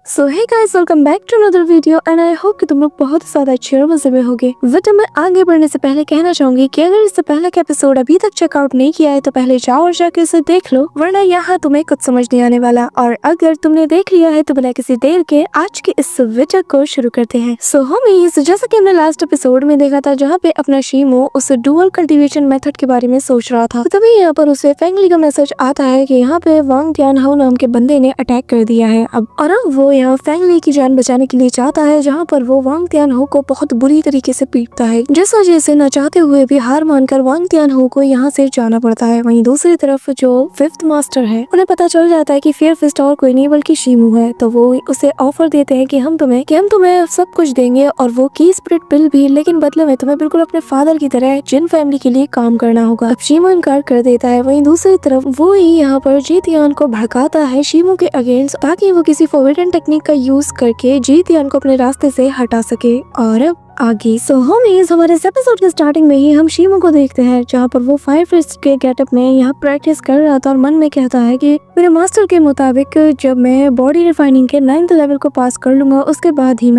So hey guys, welcome back to another video and I hope कि तुम लोग बहुत ज्यादा अच्छे और मजे में होगे। वीडियो में आगे बढ़ने से पहले कहना चाहूंगी कि अगर इससे पहले का एपिसोड अभी तक चेकआउट नहीं किया है तो पहले जाओ और जाके इसे देख लो, वरना यहाँ तुम्हें कुछ समझ नहीं आने वाला। और अगर तुमने देख लिया है तो बिना किसी देर के आज के इस वीडियो को शुरू करते हैं। सो होमीज, जैसा कि हमने लास्ट एपिसोड में देखा था जहाँ पे अपना शीमो उस डुअल कल्टीवेशन मेथड के बारे में सोच रहा था, तभी यहाँ पर उसे फेंगली का मैसेज आता है कि यहाँ पे वांग तियानहो नाम के बंदे ने अटैक कर दिया है। अब वो यहाँ फेंगली की जान बचाने के लिए चाहता है, जहाँ पर वो वांग तियानहो को बहुत बुरी तरीके से पीटता है, जिस वजह से न चाहते हुए भी हार मानकर वांग तियानहो को यहाँ से जाना पड़ता है। वहीं दूसरी तरफ जो फिफ्थ मास्टर है उन्हें पता चल जाता है कि फेयर फिस्ट और कोई नहीं बल्कि शीमू है, तो वो उसे ऑफर देते हैं कि हम तुम्हें सब कुछ देंगे और वो की स्प्रिट पिल भी, लेकिन बदले में तुम्हें बिल्कुल अपने फादर की तरह जिन फैमिली के लिए काम करना होगा। अब शीमू इनकार कर देता है। वहीं दूसरी तरफ वो ही यहाँ पर जीतियान को भड़काता है शीमू के अगेंस्ट, ताकि वो किसी फॉरबिडन टेक्निक का यूज करके जीतियान को अपने रास्ते से हटा सके। और आगे सो होमीज, हमारे इस एपिसोड के स्टार्टिंग में ही हम शीमू को देखते हैं, जहाँ पर वो फायर फिस्ट के गेटअप में यहाँ प्रैक्टिस कर रहा था और मन में कहता है कि मेरे मास्टर के मुताबिक जब मैं बॉडी रिफाइनिंग के 9th लेवल को पास कर लूंगा उसके बाद ही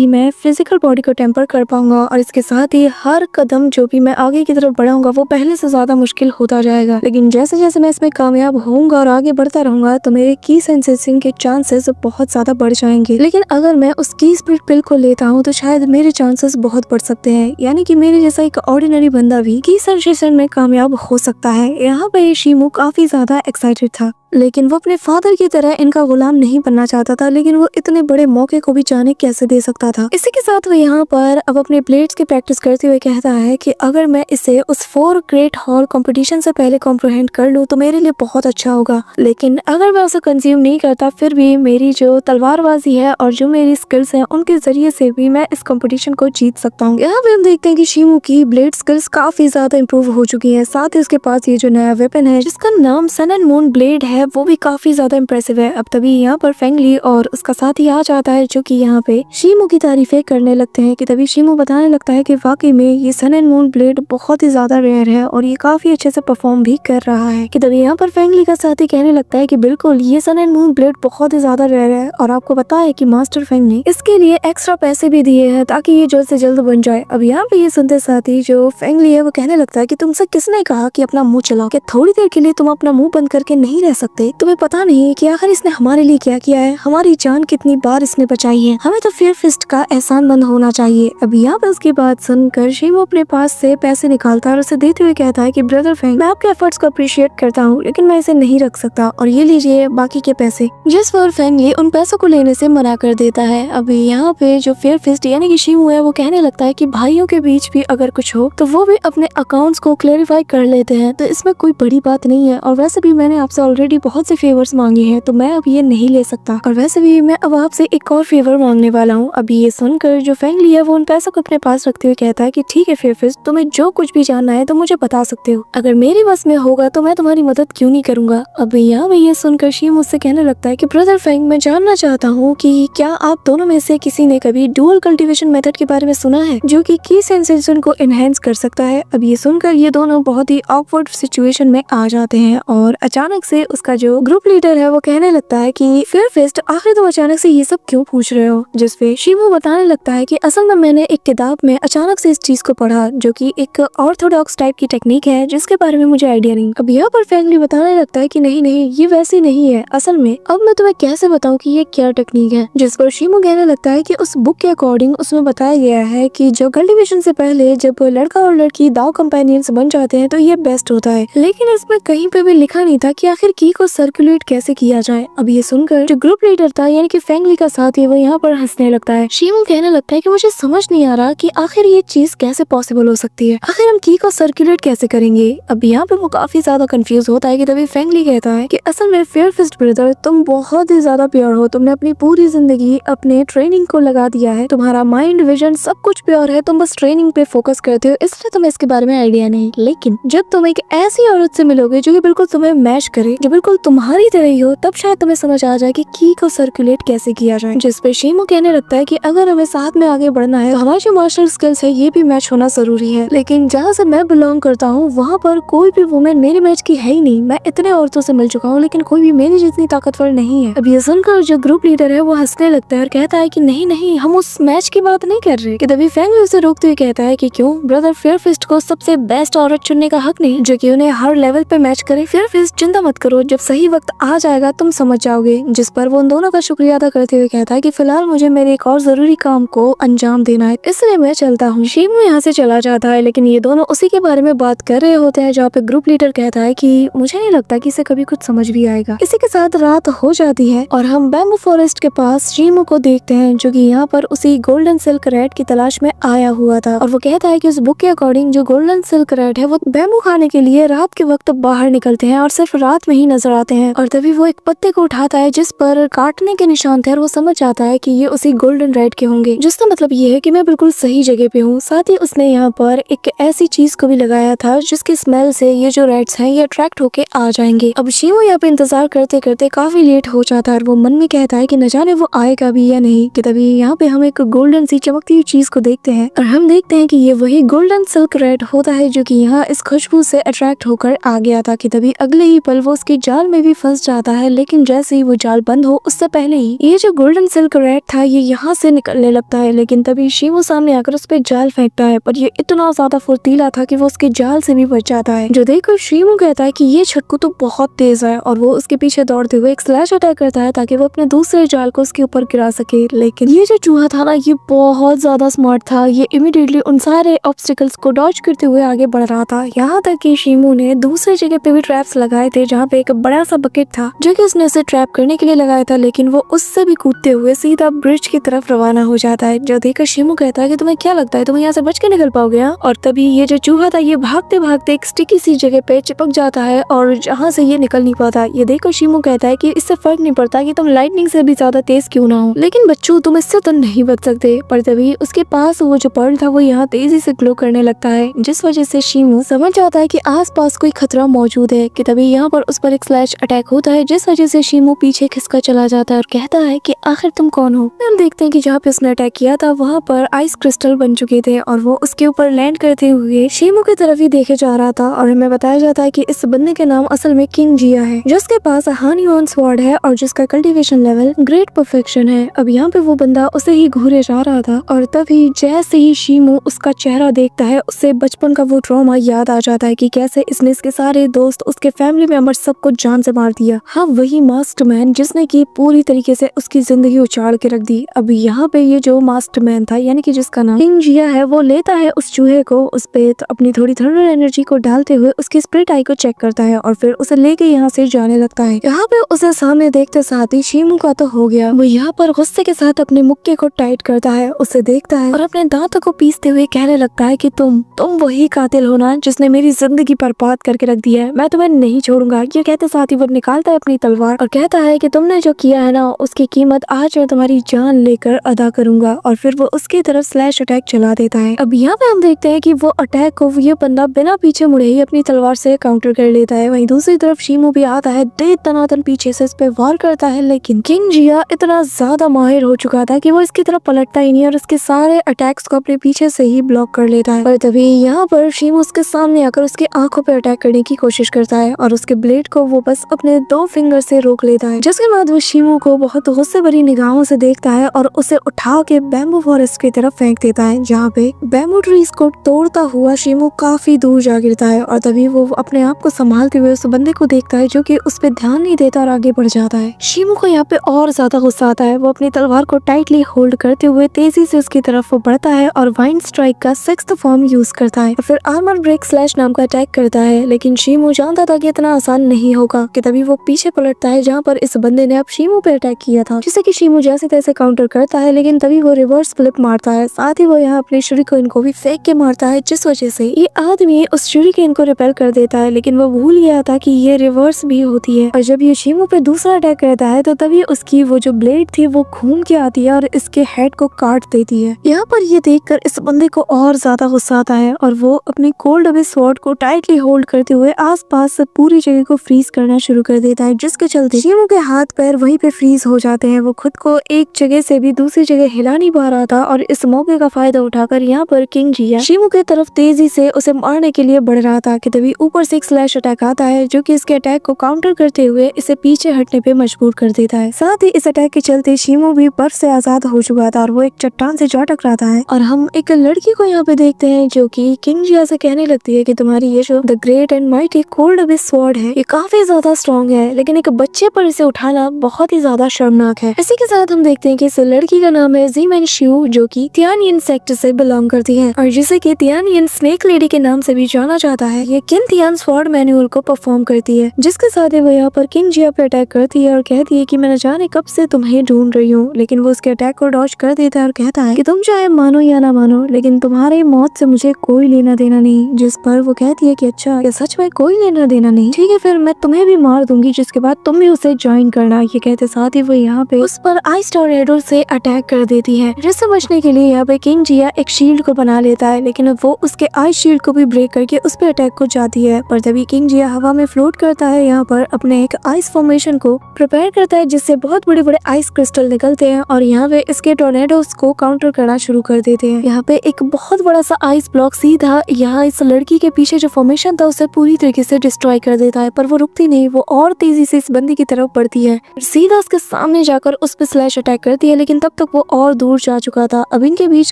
मैं फिजिकल बॉडी को टेम्पर कर पाऊंगा, और इसके साथ ही हर कदम जो भी मैं आगे की तरफ बढ़ाऊंगा वो पहले से ज्यादा मुश्किल होता जाएगा। लेकिन जैसे जैसे मैं इसमें कामयाब होऊंगा और आगे बढ़ता रहूंगा तो मेरे की सेंसेसिंग के चांसेस बहुत ज्यादा बढ़ जाएंगे। लेकिन अगर मैं उस की स्प्रिट पिल को लेता हूँ तो शायद मेरे चांसेस बहुत बढ़ सकते हैं, यानी कि मेरे जैसा एक ऑर्डिनरी बंदा भी की सेंसेशन में कामयाब हो सकता है। यहाँ पे शीमू काफी ज्यादा एक्साइटेड था, लेकिन वो अपने फादर की तरह इनका गुलाम नहीं बनना चाहता था, लेकिन वो इतने बड़े मौके को भी जाने कैसे दे सकता था। इसी के साथ वो यहाँ पर अब अपने ब्लेड्स की प्रैक्टिस करते हुए कहता है कि अगर मैं इसे उस 4 ग्रेट हॉल कंपटीशन से पहले कॉम्प्रिहेंड कर लूँ तो मेरे लिए बहुत अच्छा होगा, लेकिन अगर मैं उसे कंज्यूम नहीं करता फिर भी मेरी जो तलवारबाजी है और जो मेरी स्किल्स हैं उनके जरिए से भी मैं इस कॉम्पिटिशन को जीत सकता हूँ। यहाँ पे हम देखते हैं कि शीमू की ब्लेड स्किल्स काफी ज्यादा इम्प्रूव हो चुकी है। साथ ही उसके पास ये जो नया वेपन है जिसका नाम सन एंड मून ब्लेड है वो भी काफी ज्यादा इम्प्रेसिव है। अब तभी यहाँ पर फेंगली और उसका साथी आ जाता है, जो कि यहाँ पे शीमू की तारीफें करने लगते हैं। कि तभी शीमू बताने लगता है कि वाकई में ये सन एंड मून ब्लेड बहुत ही ज्यादा रेयर है और ये काफी अच्छे से परफॉर्म भी कर रहा है। कि तभी यहाँ पर फेंगली का साथी कहने लगता है कि बिल्कुल ये सन एंड मून ब्लेड बहुत ही ज्यादा रेयर है, और आपको पता है कि मास्टर फेंग ने इसके लिए एक्स्ट्रा पैसे भी दिए हैं ताकि ये जल्द से जल्द बन जाए। अब यहाँ पे ये सुनते साथी जो फेंगली है वो कहने लगता है कि तुमसे किसने कहा कि अपना मुंह चलाओ, कि थोड़ी देर के लिए तुम अपना मुंह बंद करके नहीं रह सकते? तुम्हें पता नहीं कि आखिर इसने हमारे लिए क्या किया है, हमारी जान कितनी बार इसने बचाई है, हमें तो फेयर फिस्ट का एहसान मंद होना चाहिए। अब यहाँ पे उसकी बात सुनकर शीमू अपने पास से पैसे निकालता है और उसे देते हुए कहता है कि ब्रदर फेंग, मैं आपके एफर्ट्स को अप्रिशिएट करता हूँ, लेकिन मैं इसे नहीं रख सकता, और ये लीजिए बाकी के पैसे। जिस पर फेंगली उन पैसों को लेने से मना कर देता है। अभी यहाँ पे जो फेयर फिस्ट यानी कि शीमू है वो कहने लगता है कि भाइयों के बीच भी अगर कुछ हो तो वो भी अपने अकाउंट्स को क्लेरिफाई कर लेते हैं, तो इसमें कोई बड़ी बात नहीं है, और वैसे भी मैंने आपसे ऑलरेडी बहुत से फेवर्स मांगे हैं तो मैं अब ये नहीं ले सकता, और वैसे भी मैं अब आपसे एक और फेवर मांगने वाला हूँ। अभी ये सुनकर जो फेंगली है वो उन पैसों को अपने पास रखते हुए कहता है कि ठीक है फेयर फिस्ट, तुम्हें जो कुछ भी जानना है तो मुझे बता सकते हो, अगर मेरी बस में होगा तो मैं तुम्हारी मदद क्यों नहीं करूंगा। अब यहाँ पे ये सुनकर शीमू मुझसे कहने लगता है कि ब्रदर फेंग, मैं जानना चाहता हूँ कि क्या आप दोनों में से किसी ने कभी डुअल कल्टीवेशन मेथड के बारे में सुना है जो कि की सेंसेशन को एनहेंस कर सकता है। अब ये सुनकर ये दोनों बहुत ही ऑकवर्ड सिचुएशन में आ जाते हैं, और अचानक से उसका जो ग्रुप लीडर है वो कहने लगता है कि फेयर फिस्ट, आखिर तुम अचानक से ये सब क्यों पूछ रहे हो? जिस पे शीमू बताने लगता है कि असल में मैंने एक किताब में अचानक से इस चीज को पढ़ा जो कि एक ऑर्थोडॉक्स टाइप की टेक्निक है जिसके बारे में मुझे आइडिया नहीं। अब यहाँ पर फेंगली बताने लगता है कि नहीं नहीं, ये वैसी नहीं है असल में। अब मैं तुम्हें कैसे बताऊं कि ये क्या टेक्निक है? जिस पर शीमू कहने लगता है कि उस बुक के अकॉर्डिंग उसमें बताया गया है कि जो कल्टीवेशन से पहले जब लड़का और लड़की दाव कंपेनियंस बन जाते हैं तो ये बेस्ट होता है, लेकिन इसमें कहीं पे भी लिखा नहीं था कि आखिर की को सर्कुलेट कैसे किया जाए। अब ये सुनकर जो ग्रुप लीडर था यानी कि फेंगली का साथी वो यहाँ पर हंसने लगता है। शीमू कहने लगता है कि मुझे समझ नहीं आ रहा कि आखिर ये चीज कैसे पॉसिबल हो सकती है, आखिर हम की को सर्कुलेट कैसे करेंगे। अब यहाँ पे वो काफी ज्यादा कंफ्यूज होता है कि तभी फेंगली कहता है कि असल में फेयर फिस्ट ब्रदर, तुम बहुत ही ज्यादा प्योर हो, तुमने अपनी पूरी जिंदगी अपने ट्रेनिंग को लगा दिया है, तुम्हारा माइंड विजन सब कुछ प्योर है, तुम बस ट्रेनिंग पे फोकस करते हो, इसलिए तुम्हें इसके बारे में आइडिया नहीं। लेकिन जब तुम एक ऐसी औरत से मिलोगे जो कि बिल्कुल तुम्हें मैच करे, जो बिल्कुल तुम्हारी तरह ही हो, तब शायद तुम्हें समझ आ जाए कि की को सर्कुलेट कैसे किया जाए। जिस पे शीमू कहने लगता है कि अगर हमें साथ में आगे बढ़ना है तो हमारी जो मार्शल स्किल्स है ये भी मैच होना जरूरी है। लेकिन जहाँ से मैं बिलोंग करता हूँ वहाँ पर कोई भी वुमेन मेरे मैच की है ही नहीं। मैं इतने औरतों से मिल चुका हूँ लेकिन कोई भी मेरी जितनी ताकतवर नहीं है। अब ये सुनकर जो ग्रुप लीडर है वो हंसने लगता है और कहता है कि नहीं नहीं, हम उस मैच की बात नहीं कर रहे। कि तभी फेंग उसे रोकते हुए कहता है कि क्यों ब्रदर, फेयर फिस्ट को सबसे बेस्ट औरत चुनने का हक नहीं जो कि उन्हें हर लेवल पे मैच करे। फेयर फिस्ट चिंता मत करो, जब सही वक्त आ जाएगा तुम समझ जाओगे। जिस पर वो उन दोनों का शुक्रिया अदा करते हुए कहता है कि फिलहाल मुझे मेरे एक और जरूरी काम को अंजाम देना है, इसलिए मैं चलता हूँ। शीमू यहाँ से चला जाता है लेकिन ये दोनों उसी के बारे में बात कर रहे होते हैं जहाँ पे ग्रुप लीडर कहता है कि मुझे नहीं लगता कि इसे कभी कुछ समझ भी आएगा। इसी के साथ रात हो जाती है और हम बैम्बू फॉरेस्ट के पास शीमू को देखते हैं जो कि यहाँ पर उसी गोल्डन सिल्क रैट की तलाश में आया हुआ था। और वो कहता है कि उस बुक के अकॉर्डिंग जो गोल्डन सिल्क रैट है वो बैम्बू खाने के लिए रात के वक्त बाहर निकलते हैं और सिर्फ रात में ही नजर आते हैं। और तभी वो एक पत्ते को उठाता है जिस पर काटने के निशान थे और वो समझ जाता है कि ये उसी गोल्डन रैट के होंगे, जिसका मतलब ये है कि मैं बिल्कुल सही जगह पे हूँ। साथ ही उसने यहाँ पर एक ऐसी चीज को भी लगाया था जिसकी स्मेल से ये जो रैट्स हैं ये अट्रैक्ट होके आ जाएंगे। अब शीमू यहाँ पे इंतजार करते करते काफी लेट हो जाता है और वो मन में कहता है कि न जाने वो आएगा भी या नहीं। कि तभी यहाँ पे हम एक गोल्डन सी चमकती हुई चीज को देखते हैं और हम देखते हैं कि ये वही गोल्डन सिल्क रैट होता है जो कि यहाँ इस खुशबू से अट्रैक्ट होकर आ गया था। कि तभी अगले ही पल वो उसके जाल में भी फंस जाता है, लेकिन जैसे ही वो जाल बंद हो उससे पहले ही ये जो गोल्डन सिल्क रैट था ये यहाँ से निकलने लगता है। लेकिन तभी शीमू सामने आकर उस पर जाल फेंकता है पर ये इतना ज्यादा फुर्तीला था कि वो उसके जाल से भी बच जाता है। जो देखकर शीमू कहता है कि ये छक्कू तो बहुत तेज है और वो उसके पीछे दौड़ते हुए एक स्लैश अटैक करता है ताकि वो अपने दूसरे जाल को उसके ऊपर गिरा सके। लेकिन ये जो चूहा था ना ये बहुत ज्यादा स्मार्ट था, ये इमीडिएटली उन सारे ऑब्स्टिकल्स को डॉज करते हुए आगे बढ़ रहा था। यहाँ तक कि शीमू ने दूसरी जगह पे भी ट्रैप्स लगाए थे जहाँ पे एक बड़ा सा बकेट था जो कि उसने उसे ट्रैप करने के लिए लगाया था, लेकिन वो उससे भी कूदते हुए सीधा ब्रिज की तरफ रवाना हो जाता है। जो देखकर शीमू कहता है कि तुम्हें क्या लगता है तुम यहाँ से बच के निकल पाओगे? और तभी ये जो चूहा था ये भागते भागते एक स्टिकी सी जगह पे चिपक जाता है और जहाँ से ये निकल नहीं पाता। ये देखकर शीमू कहता है कि इससे फर्क नहीं पड़ता कि तुम लाइटनिंग से भी ज्यादा तेज क्यों ना हो, लेकिन बच्चों तुम इससे तो नहीं बच सकते। पर तभी उसके पास वो जो पर्ल था वो यहाँ तेजी से ग्लो करने लगता है जिस वजह से शीमू समझ जाता है कि आसपास कोई खतरा मौजूद है। कि तभी यहाँ पर उस पर एक स्लैश अटैक होता है जिस वजह से शीमू पीछे खिसका चला जाता है और कहता है कि आखिर तुम कौन हो? हम देखते हैं कि जहाँ पे उसने अटैक किया था वहाँ पर आइस क्रिस्टल बन चुके थे और वो उसके ऊपर लैंड करते हुए शीमू की तरफ ही देखे जा रहा था। और हमें बताया जाता है कि इस बंदे के नाम असल में किंग जिया है जिसके पास हानी ऑन स्वॉर्ड है और जिसका कल्टीवेशन लेवल ग्रेट परफेक्शन है। अब यहाँ पे वो बंदा उसे ही घूरे जा रहा था और तभी जैसे ही शीमू उसका चेहरा देखता है उससे बचपन का वो ट्रॉमा याद आ जाता है कि कैसे इसने इसके सारे दोस्त, उसके फैमिली मेंबर सबको जान से मार दिया। हाँ, वही मास्टरमैन जिसने की पूरी तरीके से उसकी जिंदगी उछाल के रख दी। अब यहाँ पे ये जो मास्टरमैन था यानी कि जिसका नाम किंग जिया है वो लेता है उस चूहे को, उस पे अपनी थोड़ी थर्मल एनर्जी को डालते हुए उसकी स्प्रिट आई को चेक करता है और फिर उसे लेके यहाँ से जाने लगता है। यहाँ पे उसे सामने देखते साथ ही शीमू का तो हो गया। वो यहाँ पर गुस्से के साथ अपने मुक्के को टाइट करता है, उसे देखता है और अपने दांतों को पीसते हुए कहने लगता है कि तुम वही कातिल हो ना जिसने मेरी जिंदगी बर्बाद करके रख दी है, मैं तुम्हें नहीं छोड़ूंगा। ये कहते साथ ही वो निकालता है अपनी तलवार और कहता है कि तुमने जो किया है ना उसकी कीमत आज मैं तुम्हारी जान लेकर अदा करूंगा। और फिर वो उसकी तरफ स्लैश अटैक चला देता है। अब यहाँ पे हम देखते हैं कि वो अटैक को ये बंदा बिना पीछे मुड़े ही अपनी तलवार से काउंटर कर लेता है। वहीं दूसरी तरफ शीमू भी आता है, दे तनातन पीछे से इस पे वार करता है, लेकिन किंग जिया इतना ज्यादा माहिर हो चुका था कि वो इसकी तरफ पलटता ही नहीं और उसके सारे अटैक्स को अपने पीछे से ही ब्लॉक कर लेता है। पर तभी यहाँ पर शीमू उसके सामने आकर उसकी आंखों पे अटैक करने की कोशिश करता है और उसके ब्लेड को वो बस अपने 2 फिंगर से रोक लेता है, जिसके बाद वो शीमू को बहुत गुस्से भरी निगाहों से देखता है और उसे उठा के बैम्बू फॉरेस्ट की तरफ फेंक देता है जहाँ पे बैम्बू ट्रीज को तोड़ता हुआ शीमू काफी दूर जा गिरता है। और तभी वो अपने आप को संभालते हुए उस बंदे को देखता है जो कि उस पे ध्यान नहीं देता और आगे बढ़ जाता है। शीमू को यहाँ पे और ज्यादा गुस्सा आता है। वो अपनी तलवार को टाइटली होल्ड करते हुए तेजी से उसकी तरफ बढ़ता है और वाइंड स्ट्राइक का 6th फॉर्म यूज करता है और फिर आर्मर ब्रेक स्लैश नाम का अटैक करता है। लेकिन शीमू जानता था कि इतना आसान नहीं होगा। कि तभी वो पीछे पलटता है जहाँ पर इस बंदे ने अब शीमू पे अटैक किया था, जिसे कि शीमू जैसे तैसे काउंटर करता है, लेकिन तभी वो रिवर्स फ्लिप मारता है। साथ ही वो यहाँ अपने शूरिकेन को भी फेंक के मारता है, जिस वजह से ये आदमी उस शूरिकेन को रिपेल कर देता है। लेकिन वो भूल गया था कि ये रिवर्स भी होती है। और जब ये शीमू पे दूसरा अटैक करता है तो तभी उसकी वो जो ब्लेड थी वो घूम के आती है और इसके हेड को काट देती है। यहाँ पर ये देखकर इस बंदे को और ज्यादा गुस्सा आता है और वो अपनी कोल्ड अबिस स्वॉर्ड को टाइटली होल्ड करते हुए आसपास पूरी जगह को फ्रीज करना शुरू कर देता है, जिसके चलते शीमू के हाथ पैर वहीं पे फ्रीज हो जाते हैं। वो खुद को एक जगह से भी दूसरी जगह हिला नहीं पा रहा था और इस मौके का फायदा उठाकर यहाँ पर किंग जिया शीमू की तरफ तेजी से उसे मारने के लिए बढ़ रहा था कि तभी ऊपर से एक स्लैश अटैक आता है, जो कि इसके अटैक को काउंटर करते हुए इसे पीछे हटने पे मजबूर कर देता है। साथ ही इस अटैक के चलते शीमू भी बर्फ से आजाद हो चुका था और वो एक चट्टान से जा टकराता है और हम एक लड़की को यहाँ पे देखते हैं जो कि किंग जिया से कहने लगती है कि तुम्हारी ये जो the great and mighty cold Abish sword है, ये काफी ज्यादा स्ट्रॉन्ग है, लेकिन एक बच्चे पर इसे उठाना बहुत ही ज्यादा शर्मनाक है। इसी के साथ हम देखते हैं कि इस लड़की का नाम है ज़ीमेन शिउ, जो कि तियानियन सेक्ट से बिलोंग करती है और जिसे कि तियानियन स्नेक लेडी के नाम से भी जाना जाता है। ये किन तियान स्वॉर्ड मैनुअल को परफॉर्म करती है, जिसके साथ वो यहाँ पर किंग जिया पे अटैक करती है और कहती है कि मैं न जाने कब से तुम्हें ढूंढ रही हूँ, लेकिन वो उसके अटैक को डॉज कर देता है और कहता है कि तुम चाहे मानो या ना मानो, लेकिन तुम्हारी मौत से मुझे कोई लेना देना नहीं। जिस पर वो कहती है कि अच्छा, क्या सच में कोई लेना देना नहीं? ठीक है, फिर मैं तुम्हें भी मार दूंगी, जिसके बाद तुम भी उसे ज्वाइन करना। ये कहते साथ ही वो यहाँ पे उस पर आइस टॉर्नेडो से अटैक कर देती है, जिससे बचने के लिए यहाँ पे किंग जिया एक शील्ड को बना लेता है, लेकिन वो उसके आइस शील्ड को भी ब्रेक करके उस पर अटैक को जाती है। पर तभी किंग जिया हवा में फ्लोट करता है, यहाँ पर अपने एक आइस फॉर्मेशन को प्रिपेयर करता है, जिससे बहुत बड़े बड़े आइस क्रिस्टल निकलते हैं और यहाँ पे इसके टॉर्नेडोज को काउंटर करना शुरू कर देते हैं। यहाँ पे एक बहुत बड़ा सा आइस ब्लॉक सीधा यहाँ इस लड़की के पीछे जो फॉर्मेशन था उसे पूरी तरीके से डिस्ट्रॉय कर देता है, पर वो रुकती नहीं, वो और तेजी से इस बंदी की तरफ बढ़ती है, सीधा उसके सामने जाकर उस पर स्लैश अटैक करती है, लेकिन तब तक वो और दूर जा चुका था। अब इनके बीच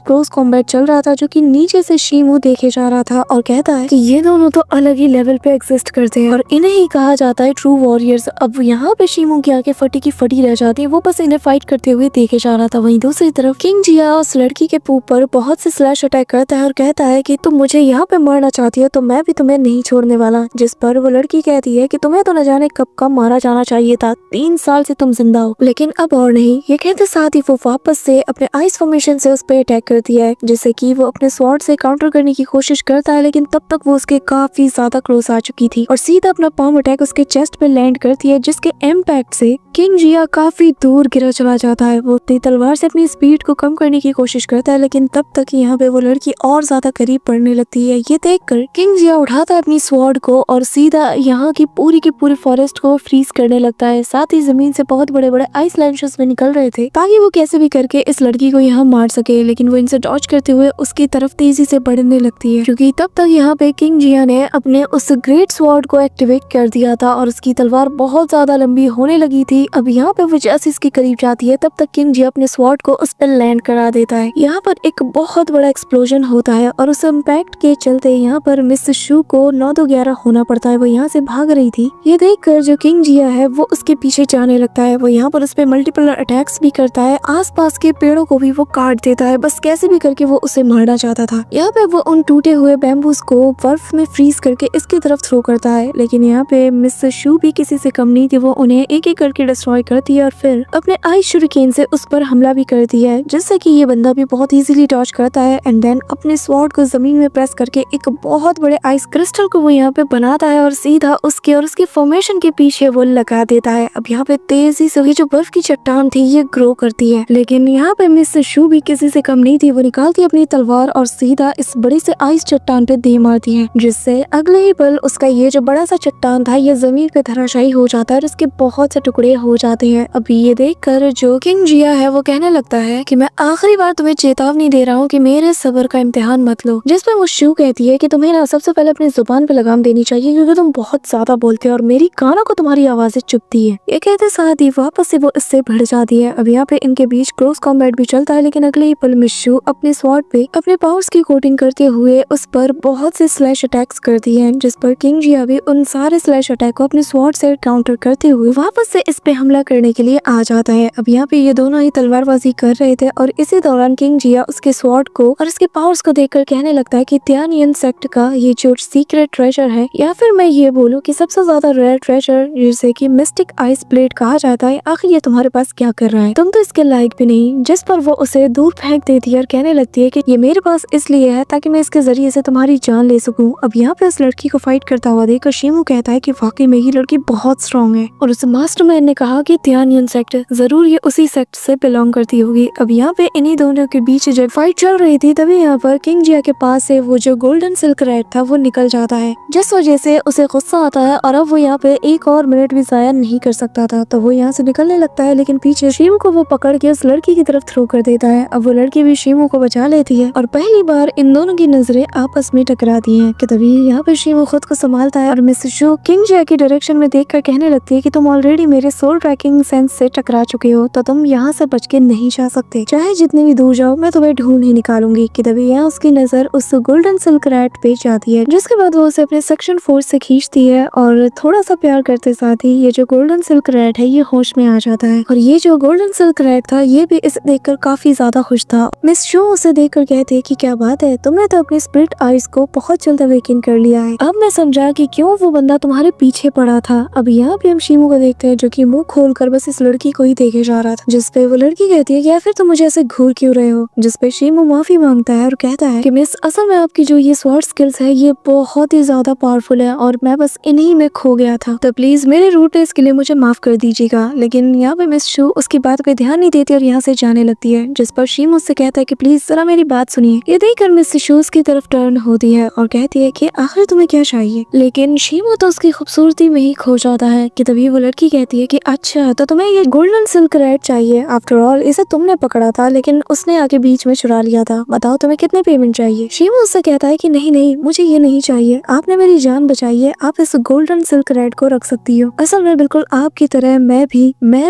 क्लोज कॉम्बैट चल रहा था, जो कि नीचे से शीमू देखे जा रहा था और कहता है कि ये दोनों तो अलग ही लेवल पे एग्जिस्ट करते हैं और इन्हें ही कहा जाता है ट्रू वॉरियर्स। अब यहाँ पे शीमू की आंखें फटी की फटी रह जाती है, वो बस इन्हें फाइट करते हुए देखे जा रहा था। वहीं दूसरी तरफ किंग जिया उस लड़की के पूप पर बहुत से स्लैश अटैक करता है और कहता है कि तुम मुझे यहाँ पे मारना चाहती हो तो मैं भी तुम्हें नहीं छोड़ने वाला। जिस पर वो लड़की कहती है कि तुम्हें तो न जाने कब का मारा जाना चाहिए था, 3 साल से तुम जिंदा हो, लेकिन अब और नहीं। ये कहते साथ ही वो वापस से अपने आइस फॉर्मेशन से उस पर अटैक करती है, जिससे कि वो अपने स्वॉर्ड से काउंटर करने की कोशिश करता है, लेकिन तब तक वो उसके काफी ज्यादा क्लोज आ चुकी थी और सीधा अपना पाम अटैक उसके चेस्ट पे लैंड करती है, जिसके इम्पैक्ट से किंग जिया काफी दूर गिरा चला जाता है। वो अपनी तलवार से अपनी स्पीड को कम करने की कोशिश करता है, लेकिन तब तक यहाँ पे वो लड़की और ज्यादा करीब पड़ने लगती है। ये देखकर किंग जिया उठाता है अपनी स्वॉर्ड को और सीधा यहाँ की पूरी फॉरेस्ट को फ्रीज करने लगता है। साथ ही जमीन से बहुत बड़े बड़े आइस लैंशेस में निकल रहे थे ताकि वो कैसे भी करके इस लड़की को यहाँ मार सके, लेकिन वो इनसे डॉज करते हुए उसकी तरफ तेजी से बढ़ने लगती है, क्योंकि तब तक यहाँ पे किंग जिया ने अपने उस ग्रेट स्वॉर्ड को एक्टिवेट कर दिया था और उसकी तलवार बहुत ज्यादा लंबी होने लगी थी। अब यहाँ पे वो जैसे इसके करीब जाती है, तब तक किंग जिया अपने स्वॉर्ड को उस पर लैंड करा देता है। यहाँ पर एक बहुत बड़ा एक्सप्लोजन होता है और उस इम्पैक्ट के चलते यहाँ पर मिस शू को 9-2-11 होना पड़ता है। वो यहाँ से भाग रही थी, ये देखकर जो किंग जिया है वो उसके पीछे जाने लगता है। वो यहाँ पर उस पे मल्टीपल अटैक्स भी करता है, आसपास के पेड़ों को भी वो काट देता है, बस कैसे भी करके वो उसे मारना चाहता था। यहाँ पे वो उन टूटे हुए बैम्बूज को बर्फ में फ्रीज करके इसकी तरफ थ्रो करता है, लेकिन यहाँ पे मिस शू भी किसी से कम नहीं थी। वो उन्हें एक एक करके डिस्ट्रॉय करती है और फिर अपने आइस शुरिकेन से उस पर हमला भी करती है, जिससे कि ये बंदा भी बहुत इजीली डॉज करता है एंड देन अपने स्वॉर्ड को जमीन में प्रेस करके एक बहुत बड़े आइस क्रिस्टल को वो यहाँ पे बनाता है और सीधा उसके और उसके फॉर्मेशन के पीछे वो लगा देता है। अब यहाँ पे तेजी से ये जो बर्फ की चट्टान थी ये ग्रो करती है, लेकिन यहाँ पे मिस शू भी किसी से कम नहीं थी। वो निकालती है अपनी तलवार और सीधा इस बड़ी से आइस चट्टान पे दे मारती है, जिससे अगले ही पल उसका ये जो बड़ा सा चट्टान था ये जमीन पे धराशायी हो जाता है और इसके बहुत से टुकड़े हो जाते हैं। अभी ये देखकर जो किंग जिया है वो कहने लगता है कि मैं आखिरी बार तुम्हें चेतावनी दे रहा हूँ कि मेरे सब्र का इम्तिहान मत लो। जिस पर वो शू कहती है कि तुम्हें ना सबसे पहले अपनी जुबान पे लगाम देनी चाहिए, क्योंकि तुम बहुत ज्यादा बोलते हो और मेरी कानों को तुम्हारी आवाजें चुभती है। ये कहते साथ ही वापस से वो इससे भिड़ जाती है। अब यहाँ पे इनके बीच क्लोज कॉम्बैट भी चलता है, लेकिन अगले ही पल में शू अपने स्वॉर्ड पे अपने पावर्स की कोटिंग करते हुए उस पर बहुत से स्लैश अटैक्स करती है, जिस पर किंग जिया भी उन सारे स्लैश अटैक को अपने स्वॉर्ड से काउंटर करते हुए वापस से इस पे हमला करने के लिए आ जाता है। अब यहाँ पे ये दोनों ही तलवारबाजी कर रहे थे और इसी दौरान किंग जिया उसके स्वॉर्ड को और उसके पावर्स को देखकर कहने लगता है कि तियानियन सेक्ट का ये जो सीक्रेट ट्रेजर है, या फिर मैं ये बोलूं कि सबसे ज्यादा रेयर ट्रेजर जिसे कि मिस्टिक आइस प्लेट कहा जाता है, आखिर ये तुम्हारे पास क्या कर रहा है, तुम तो इसके लायक भी नहीं। जिस पर वो उसे दूर फेंक देती है और कहने लगती है कि ये मेरे पास इसलिए है ताकि मैं इसके जरिए से तुम्हारी जान ले सकूं। अब यहाँ पे उस लड़की को फाइट करता हुआ देखकर शीमू कहता है कि वाकई में ये लड़की बहुत स्ट्रॉन्ग है और उस मास्टरमैन ने कहा कि तियानियन सेक्ट जरूर ये उसी सेक्ट से बिलोंग करती होगी। अब यहाँ पे इन्हीं दोनों के बीच जब फाइट चल रही थी तभी यहाँ पर किंग जिया के पास से वो जो गोल्डन सिल्क रेड था वो निकल जाता है, जिस वजह से उसे गुस्सा आता है और अब वो यहाँ पे एक और मिनट भी जाया नहीं कर सकता था। तो वो यहाँ से निकलने लगता है, लेकिन पीछे शीमू को वो पकड़ के उस लड़की की तरफ थ्रो कर देता है। अब वो लड़की भी शीमू को बचा लेती है और पहली बार इन दोनों की नजरें आपस में टकराती हैं कि तभी यहाँ पे शीमू खुद को संभालता है और मिस शो किंग जे की डायरेक्शन में देखकर कहने लगती है कि तुम ऑलरेडी मेरे सोल ट्रैकिंग सेंस से टकरा चुके हो, तो तुम यहाँ से बच के नहीं जा सकते। चाहे जितनी भी दूर जाओ, मैं तुम्हें ढूंढ ही निकालूंगी। कि तभी यहाँ उसकी नजर उस गोल्डन सिल्क रैट पे जाती है, जिसके बाद वो उसे अपने सेक्शन फोर्स से खींचती है और थोड़ा सा प्यार करते साथ ही ये जो गोल्डन सिल्क रैट है ये होश में आ जाता है। और ये जो गोल्डन सिल्क रैट था ये भी इसे देखकर काफी ज्यादा खुश था। मिस शो उसे देखकर कहती है कि क्या बात है, तुमने तो अपनी स्प्लिट आइज को बहुत जल्द अवेकन कर लिया है। अब मैं समझा कि क्यों वो बंदा तुम्हारे पीछे पड़ा था। अब यहाँ पे हम शीमू को देखते हैं जो कि मुंह खोलकर बस इस लड़की को ही देखे जा रहा था, जिसपे वो लड़की कहती है कि या फिर तुम मुझे ऐसे घूर क्यों रहे हो। जिसपे शीमू माफी मांगता है और कहता है कि मिस, असल में आपकी जो ये स्वॉर्ड स्किल्स है ये बहुत ही ज्यादा पावरफुल है और मैं बस इन्हीं में खो गया था, तो प्लीज मेरे रूटनेस के लिए मुझे माफ कर दीजिएगा। लेकिन यहाँ पे मिस शो उसकी बात पे ध्यान नहीं देती और यहाँ से जाने लगती है, जिस पर शीमू उससे कहता है कि प्लीज जरा मेरी बात सुनिए। ये देखकर मिस शो उसकी तरफ टर्न होती है और कहती है कि आखिर तुम्हें क्या चाहिए। लेकिन शीमू तो उसकी खूबसूरती में ही खो जाता है। कि तभी वो लड़की कहती है कि अच्छा, तो तुम्हें ये गोल्डन सिल्क रैट चाहिए। आफ्टर ऑल इसे तुमने पकड़ा था, लेकिन उसने आके बीच में चुरा लिया था। बताओ तुम्हें कितने पेमेंट चाहिए। शीमू उससे कहता है कि नहीं नहीं, मुझे ये नहीं चाहिए, आपने मेरी जान बचाई है, आप इस गोल्डन सिल्क रैट को रख सकती हो। असल में बिल्कुल आपकी तरह मैं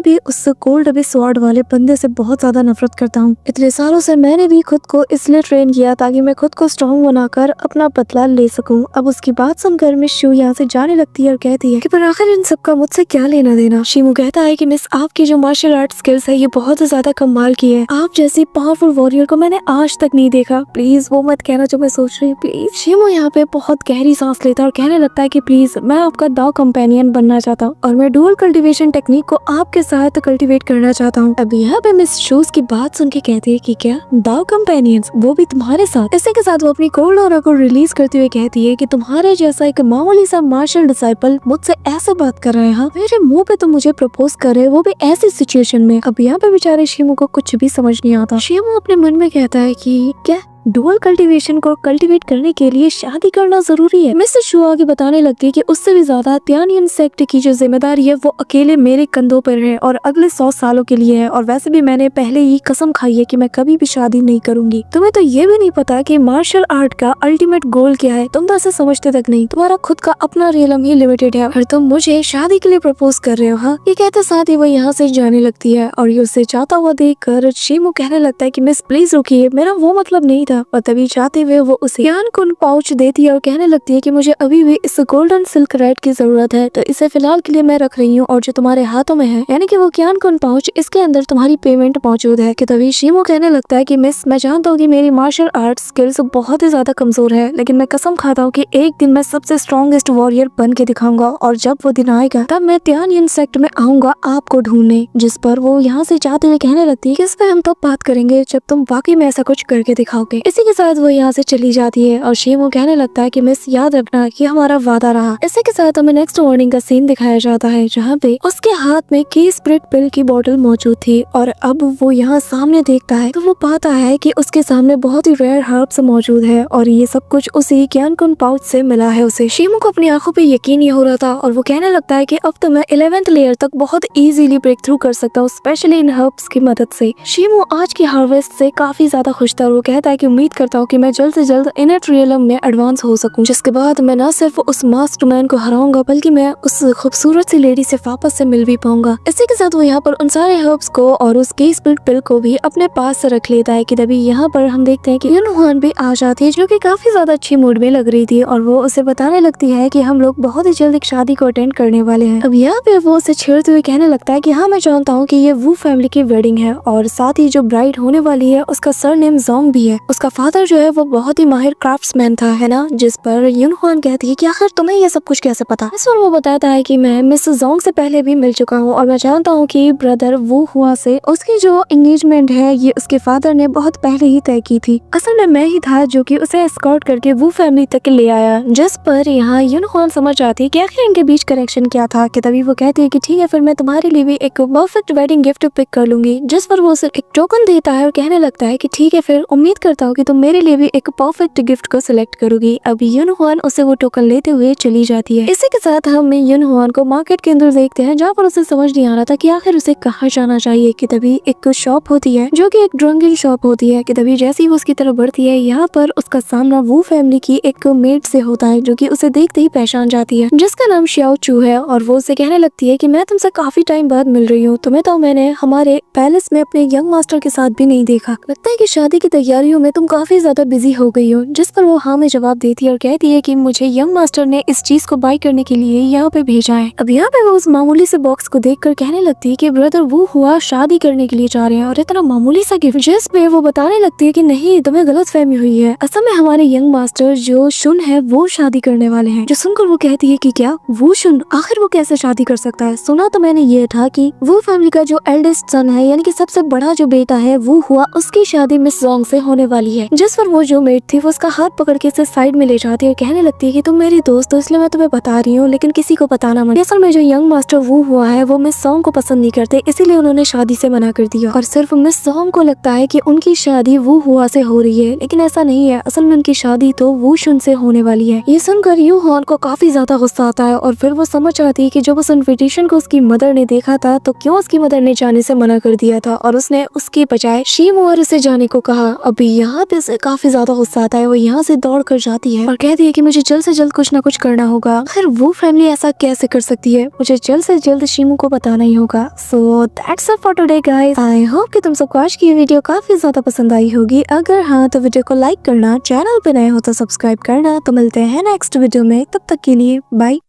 भी उस कोल्ड अभी स्वॉर्ड वाले बंदे से बहुत ज्यादा नफरत करता हूँ। इतने सालों से मैंने भी खुद को इसलिए ट्रेन किया ताकि मैं खुद को स्ट्रॉन्ग बनाकर अपना बदला ले सकूं। अब उसकी बात सुनकर मिस शू यहाँ से जाने लगती है और कहती है कि पर आखिर इन सबका मुझसे क्या लेना देना। शीमू कहता है कि मिस, आपकी जो मार्शल आर्ट स्किल्स है ये बहुत ज्यादा कमाल की है। आप जैसी पावरफुल वॉरियर को मैंने आज तक नहीं देखा। प्लीज वो मत कहना जो मैं सोच रही हूँ, प्लीज। शीमू यहाँ पे बहुत गहरी सांस लेता है और कहने लगता है कि प्लीज मैं आपका दाव कंपेनियन बनना चाहता हूँ और मैं डुअल कल्टीवेशन टेक्निक को आपके साथ कल्टीवेट करना चाहता हूँ। अब यहाँ पे मिस शूज की बात सुन के कहती है कि क्या दाव कंपेनियंस, वो भी तुम्हारे साथ। इसी के साथ वो अपनी कोल्ड ऑरा को रिलीज करते हुए कहती है कि तुम्हारे जैसा एक मामूली सा मार्शल डिसाइपल मुझसे ऐसे बात कर रहे हैं, मेरे मुंह पे तो मुझे प्रपोज कर रहे, वो भी ऐसी सिचुएशन में। अब यहाँ पे बेचारे शीमू को कुछ भी समझ नहीं आता। शीमू अपने मन में कहता है कि क्या डुअल कल्टीवेशन को कल्टीवेट करने के लिए शादी करना जरूरी है। मिस्टर शू आगे बताने लगती है कि उससे भी ज्यादा त्यानियन सेक्ट की जो जिम्मेदारी है वो अकेले मेरे कंधों पर है और अगले 100 सालों के लिए है। और वैसे भी मैंने पहले ही कसम खाई है कि मैं कभी भी शादी नहीं करूंगी। तुम्हें तो ये भी नहीं पता कि मार्शल आर्ट का अल्टीमेट गोल क्या है, तुम तो ऐसे समझते तक नहीं। तुम्हारा खुद का अपना रियलम ही लिमिटेड है और तुम मुझे शादी के लिए प्रपोज कर रहे हो। हाँ, ये कहते साथ ही वो यहाँ से जाने लगती है और ये उसे जाता हुआ देख कर शीमू कहने लगता है कि मिस प्लीज रुकिए, मेरा वो मतलब नहीं। और तभी चाहते हुए वो उसे ज्ञान कुन पाउच देती है और कहने लगती है कि मुझे अभी भी इस गोल्डन सिल्क रैट की जरूरत है, तो इसे फिलहाल के लिए मैं रख रही हूँ और जो तुम्हारे हाथों में है यानी कि वो ज्ञान कुन पाउच, इसके अंदर तुम्हारी पेमेंट मौजूद है। कि तभी शीमू कहने लगता है कि मिस, मैं जानता हूँ कि मेरी मार्शल आर्ट स्किल्स बहुत ही ज्यादा कमजोर है, लेकिन मैं कसम खाता हूँ कि एक दिन मैं सबसे स्ट्रॉन्गेस्ट वॉरियर बन के दिखाऊंगा और जब वो दिन आएगा तब मैं त्यानियन सेक्ट में आऊंगा आपको ढूंढने। जिस पर वो यहाँ से जाते हुए कहने लगती है कि इस पर हम तो बात करेंगे जब तुम वाकई में ऐसा कुछ करके दिखाओगे। इसी के साथ वो यहाँ से चली जाती है और शीमू कहने लगता है कि मिस, याद रखना कि हमारा वादा रहा। इसी के साथ हमें नेक्स्ट मॉर्निंग का सीन दिखाया जाता है जहाँ पे उसके हाथ में की स्प्रिट पिल की बोतल मौजूद थी और अब वो यहाँ सामने देखता है तो वो पाता है कि उसके सामने बहुत ही रेयर हर्ब्स मौजूद है और ये सब कुछ उसी ज्ञान कुन पाउच से मिला है उसे। शीमू को अपनी आंखों पे यकीन नहीं हो रहा था और वो कहने लगता है कि अब तो मैं 11th लेयर तक बहुत इजीली ब्रेक थ्रू कर सकता हूँ, स्पेशली इन हर्ब्स की मदद से। शीमू आज की हार्वेस्ट से काफी ज्यादा खुश था और वो कहता है कि उम्मीद करता हूँ कि मैं जल्द से जल्द इनर रियलम में एडवांस हो सकूं, जिसके बाद मैं न सिर्फ उस मास्टरमाइंड को हराऊंगा बल्कि मैं उस खूबसूरत सी लेडी से वापस से मिल भी पाऊंगा। इसी के साथ वो यहाँ पर उन सारे हर्ब्स को और उस की स्प्लिट पिल को भी अपने पास से रख लेता है। कि तभी यहाँ पर हम देखते हैं कि यूनहुआन भी आ जाती है जो कि काफी ज्यादा अच्छी मूड में लग रही थी और वो उसे बताने लगती है कि हम लोग बहुत ही जल्द एक शादी को अटेंड करने वाले हैं। अब यहाँ पे वो उसे छेड़ते हुए कहने लगता है कि हाँ, मैं जानता हूँ कि ये वू फैमिली की वेडिंग है और साथ ही जो ब्राइड होने वाली है उसका सरनेम जोंग भी है। उसका फादर जो है वो बहुत ही माहिर क्राफ्ट्समैन था, है ना। जिस पर यूनहुआन कहती है कि आखिर तुम्हें ये सब कुछ कैसे पता। इस पर वो बताता है कि मैं मिस जोंग से पहले भी मिल चुका हूँ और मैं जानता हूँ कि ब्रदर वू हुआ से उसकी जो एंगेजमेंट है ये उसके फादर ने बहुत पहले ही तय की थी। असल में मैं ही था जो कि उसे एस्कॉर्ट करके वू फैमिली तक ले आया। जिस पर यहाँ यूनहुआन समझ जाती है कि आखिर इनके बीच कनेक्शन क्या था। कि तभी वो कहती है कि ठीक है, फिर मैं तुम्हारे लिए भी एक परफेक्ट वेडिंग गिफ्ट पिक कर लूंगी। जिस पर वो उसे एक टोकन देता है और कहने लगता है कि ठीक है, फिर उम्मीद करता हूँ हो कि तुम मेरे लिए भी एक परफेक्ट गिफ्ट को सिलेक्ट करोगी। अब यून हुआन उसे वो टोकन लेते हुए चली जाती है। इसी के साथ हम यून हुआन को मार्केट के अंदर देखते हैं, जहाँ पर उसे समझ नहीं आ रहा था कि आखिर उसे कहाँ जाना चाहिए। कि तभी एक शॉप होती है जो कि एक ड्रंकिंग शॉप होती है। कि तभी जैसे ही वो उसकी तरफ बढ़ती है, यहाँ पर उसका सामना वो फैमिली की एक मेड से होता है जो कि उसे देखते ही पहचान जाती है, जिसका नाम श्याओ चू है। और वो उसे कहने लगती है कि मैं तुमसे काफी टाइम बाद मिल रही हूँ, तुम्हें तो मैंने हमारे पैलेस में अपने यंग मास्टर के साथ भी नहीं देखा, लगता है कि शादी की तैयारियों में तुम काफी ज्यादा बिजी हो गई हो। जिस पर वो हाँ में जवाब देती है और कहती है कि मुझे यंग मास्टर ने इस चीज को बाय करने के लिए यहाँ पे भेजा है। अब यहाँ पे वो उस मामूली से बॉक्स को देखकर कहने लगती है कि ब्रदर वो हुआ शादी करने के लिए जा रहे हैं, और इतना मामूली सा गिफ्ट। जिस पे वो बताने लगती है कि नहीं, तुम्हें गलतफहमी हुई है, असल में हमारे यंग मास्टर जो शुन है वो शादी करने वाले हैं। जो सुनकर वो कहती है कि क्या वो शुन, आखिर वो कैसे शादी कर सकता है? सुना तो मैंने ये था कि वो फैमिली का जो एल्डेस्ट सन है, यानी कि सबसे बड़ा जो बेटा है, वो हुआ उसकी शादी मिस जोंग से होने वाली है। जिस पर वो जो मेड थी वो उसका हाथ पकड़ के इसे साइड में ले जाती है और कहने लगती है कि तुम मेरी दोस्त हो इसलिए मैं तुम्हें बता रही हूँ, लेकिन किसी को बताना मत। असल में जो यंग मास्टर वो हुआ है वो मिस जोंग को पसंद नहीं करते, इसीलिए उन्होंने शादी से मना कर दिया। और सिर्फ मिस जोंग को लगता है कि उनकी शादी वो हुआ से हो रही है, लेकिन ऐसा नहीं है। असल में उनकी शादी तो वो शुन से होने वाली है। ये सुनकर यू हॉन को काफी ज्यादा गुस्सा आता है और फिर वो समझ आती है कि जब उस इन्विटेशन को उसकी मदर ने देखा था तो क्यों उसकी मदर ने जाने से मना कर दिया था और उसने उसकी बजाय शीमोर से जाने को कहा। अभी यहाँ पे से काफी ज्यादा गुस्सा आता है। वो यहाँ से दौड़ कर जाती है और कहती है कि मुझे जल्द से जल्द कुछ ना कुछ करना होगा। आखिर वो फैमिली ऐसा कैसे कर सकती है, मुझे जल्द से जल्द शीमू को बताना ही होगा। So that's it for today guys. I hope कि तुम सबको आज की ये वीडियो काफी ज्यादा पसंद आई होगी। अगर हाँ तो वीडियो को लाइक करना, चैनल पे नए हो तो सब्सक्राइब करना। तो मिलते हैं नेक्स्ट वीडियो में, तब तक के लिए बाय।